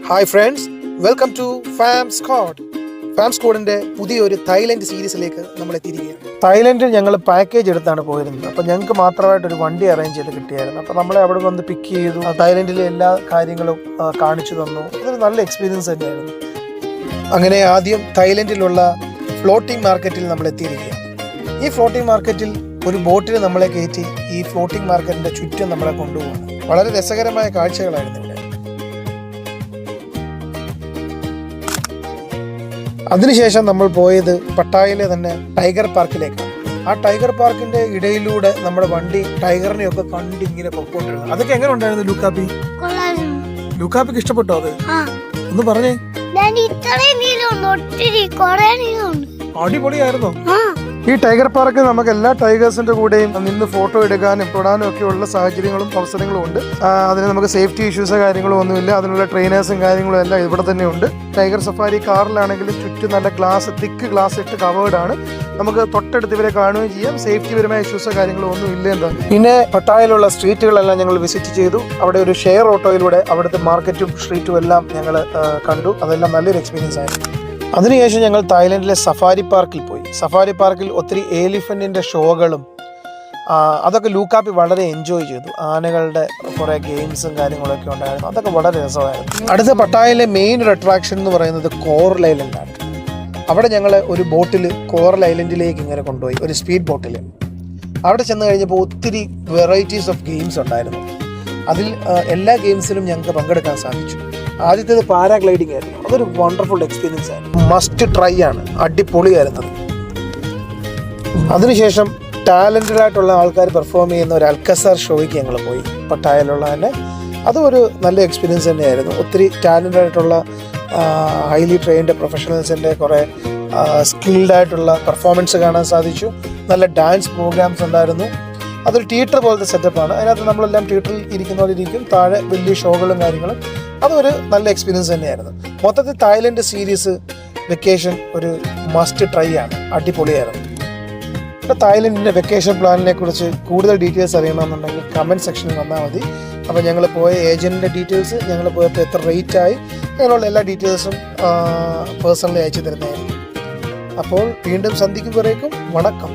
Hi friends, welcome to Farm Squad. Farm സ്ക്വാഡിൻ്റെ പുതിയൊരു Thailand സീരീസിലേക്ക് നമ്മൾ എത്തിയിരിക്കുകയാണ്. തായ്ലൻഡിൽ ഞങ്ങൾ പാക്കേജ് എടുത്താണ് പോയിരുന്നത്. അപ്പോൾ ഞങ്ങൾക്ക് മാത്രമായിട്ടൊരു വണ്ടി അറേഞ്ച് ചെയ്ത് കിട്ടിയായിരുന്നു. അപ്പോൾ നമ്മളെ അവിടെ വന്ന് പിക്ക് ചെയ്തു, തായ്ലൻഡിലെ എല്ലാ കാര്യങ്ങളും കാണിച്ചു തന്നു. അതൊരു നല്ല എക്സ്പീരിയൻസ് തന്നെയായിരുന്നു. അങ്ങനെ ആദ്യം തായ്ലൻഡിലുള്ള ഫ്ലോട്ടിംഗ് മാർക്കറ്റിൽ നമ്മൾ എത്തിയിരിക്കുകയാണ്. ഈ ഫ്ലോട്ടിംഗ് മാർക്കറ്റിൽ ഒരു ബോട്ടിൽ നമ്മളെ കയറ്റി ഈ ഫ്ലോട്ടിംഗ് മാർക്കറ്റിൻ്റെ ചുറ്റും നമ്മളെ കൊണ്ടുപോകും. വളരെ രസകരമായ കാഴ്ചകളായിരുന്നു ഇവിടെ. അതിനുശേഷം നമ്മൾ പോയത് പട്ടായയിലെ തന്നെ ടൈഗർ പാർക്കിലേക്കാണ്. ആ ടൈഗർ പാർക്കിന്റെ ഇടയിലൂടെ നമ്മുടെ വണ്ടി ടൈഗറിനെയൊക്കെ കണ്ട് ഇങ്ങനെ പൊക്കോണ്ടിരുന്നു. അതൊക്കെ എങ്ങനെ ഉണ്ടായിരുന്നു ലൂക്കാപ്പി? ലൂക്കാപ്പിക്ക് ഇഷ്ടപ്പെട്ടോ അത്? ഒന്ന് പറഞ്ഞേ. അടിപൊളിയായിരുന്നോ? ഈ ടൈഗർ പാർക്ക് നമുക്ക് എല്ലാ ടൈഗേഴ്സിന്റെ കൂടെയും നിന്ന് ഫോട്ടോ എടുക്കാനും തൊടാനും ഒക്കെ ഉള്ള സാഹചര്യങ്ങളും അവസരങ്ങളും ഉണ്ട്. അതിന് നമുക്ക് സേഫ്റ്റി ഇഷ്യൂസോ കാര്യങ്ങളോ ഒന്നുമില്ല. അതിനുള്ള ട്രെയിനേഴ്സും കാര്യങ്ങളും എല്ലാം ഇവിടെ തന്നെ ഉണ്ട്. ടൈഗർ സഫാരി കാറിലാണെങ്കിലും ചുറ്റും നല്ല തിക്ക് ഗ്ലാസ് ഇട്ട് കവേർഡ് ആണ്. നമുക്ക് തൊട്ടടുത്ത് ഇവരെ കാണുകയും ചെയ്യാം. സേഫ്റ്റി പരമായ ഇഷ്യൂസോ കാര്യങ്ങളോ ഒന്നും ഇല്ല എന്താണ്. പിന്നെ പട്ടായയിലുള്ള സ്ട്രീറ്റുകളെല്ലാം ഞങ്ങൾ വിസിറ്റ് ചെയ്തു. അവിടെ ഒരു ഷെയർ ഓട്ടോയിലൂടെ അവിടുത്തെ മാർക്കറ്റും സ്ട്രീറ്റും എല്ലാം ഞങ്ങൾ കണ്ടു. അതെല്ലാം നല്ലൊരു എക്സ്പീരിയൻസ് ആയിരുന്നു. അതിനുശേഷം ഞങ്ങൾ തായ്ലൻഡിലെ സഫാരി പാർക്കിൽ പോയി. സഫാരി പാർക്കിൽ ഒത്തിരി എലിഫന്റിന്റെ ഷോകളും അതൊക്കെ ലൂക്കാപ്പി വളരെ എൻജോയ് ചെയ്തു. ആനകളുടെ കുറേ ഗെയിംസും കാര്യങ്ങളൊക്കെ ഉണ്ടായിരുന്നു. അതൊക്കെ വളരെ രസമായിരുന്നു. അടുത്ത പട്ടായയിലെ മെയിൻ ഒരു അട്രാക്ഷൻ എന്ന് പറയുന്നത് കോറൽ ഐലൻഡാണ്. അവിടെ ഞങ്ങൾ ഒരു ബോട്ടിൽ കോറൽ ഐലൻഡിലേക്ക് ഇങ്ങനെ കൊണ്ടുപോയി, ഒരു സ്പീഡ് ബോട്ടിൽ. അവിടെ ചെന്ന് കഴിഞ്ഞപ്പോൾ ഒത്തിരി വെറൈറ്റീസ് ഓഫ് ഗെയിംസ് ഉണ്ടായിരുന്നു. അതിൽ എല്ലാ ഗെയിംസിലും ഞങ്ങൾക്ക് പങ്കെടുക്കാൻ സാധിച്ചു. ആദ്യത്തേത് പാരാഗ്ലൈഡിംഗ് ആയിരുന്നു. അതൊരു വണ്ടർഫുൾ എക്സ്പീരിയൻസ് ആയിരുന്നു. മസ്റ്റ് ട്രൈ ആണ്. അടിപൊളിയായിരുന്നത്. അതിനുശേഷം ടാലൻറ്റഡ് ആയിട്ടുള്ള ആൾക്കാർ പെർഫോം ചെയ്യുന്ന ഒരു അൽക്കസാർ ഷോയ്ക്ക് ഞങ്ങൾ പോയി, പട്ടായയിലുള്ള തന്നെ. അതും ഒരു നല്ല എക്സ്പീരിയൻസ് തന്നെയായിരുന്നു. ഒത്തിരി ടാലൻറ്റഡ് ആയിട്ടുള്ള ഹൈലി ട്രെയിൻഡ് പ്രൊഫഷണൽസിൻ്റെ കുറേ സ്കിൽഡ് ആയിട്ടുള്ള പെർഫോമൻസ് കാണാൻ സാധിച്ചു. നല്ല ഡാൻസ് പ്രോഗ്രാംസ് ഉണ്ടായിരുന്നു. അതൊരു തിയേറ്റർ പോലത്തെ സെറ്റപ്പാണ്. അതിനകത്ത് നമ്മളെല്ലാം തിയേറ്ററിൽ ഇരിക്കുന്നവരിരിക്കും. താഴെ വലിയ ഷോകളും കാര്യങ്ങളും. അതൊരു നല്ല എക്സ്പീരിയൻസ് തന്നെയായിരുന്നു. മൊത്തത്തിൽ തായ്ലൻഡ് സീരീസ് വെക്കേഷൻ ഒരു മസ്റ്റ് ട്രൈ ആണ്. അടിപൊളിയായിരുന്നു. ഇപ്പോൾ തായ്ലൻഡിൻ്റെ വെക്കേഷൻ പ്ലാനിനെ കുറിച്ച് കൂടുതൽ ഡീറ്റെയിൽസ് അറിയണമെന്നുണ്ടെങ്കിൽ കമൻറ്റ് സെക്ഷനിൽ വന്നാൽ മതി. അപ്പോൾ ഞങ്ങൾ പോയ ഏജൻറ്റിൻ്റെ ഡീറ്റെയിൽസ്, ഞങ്ങൾ പോയപ്പോൾ എത്ര റേറ്റ് ആയി, അങ്ങനെയുള്ള എല്ലാ ഡീറ്റെയിൽസും പേഴ്സണലി അയച്ചു തരുന്നതായിരിക്കും. അപ്പോൾ വീണ്ടും സന്ധിക്കുമ്പോഴേക്കും വണക്കം.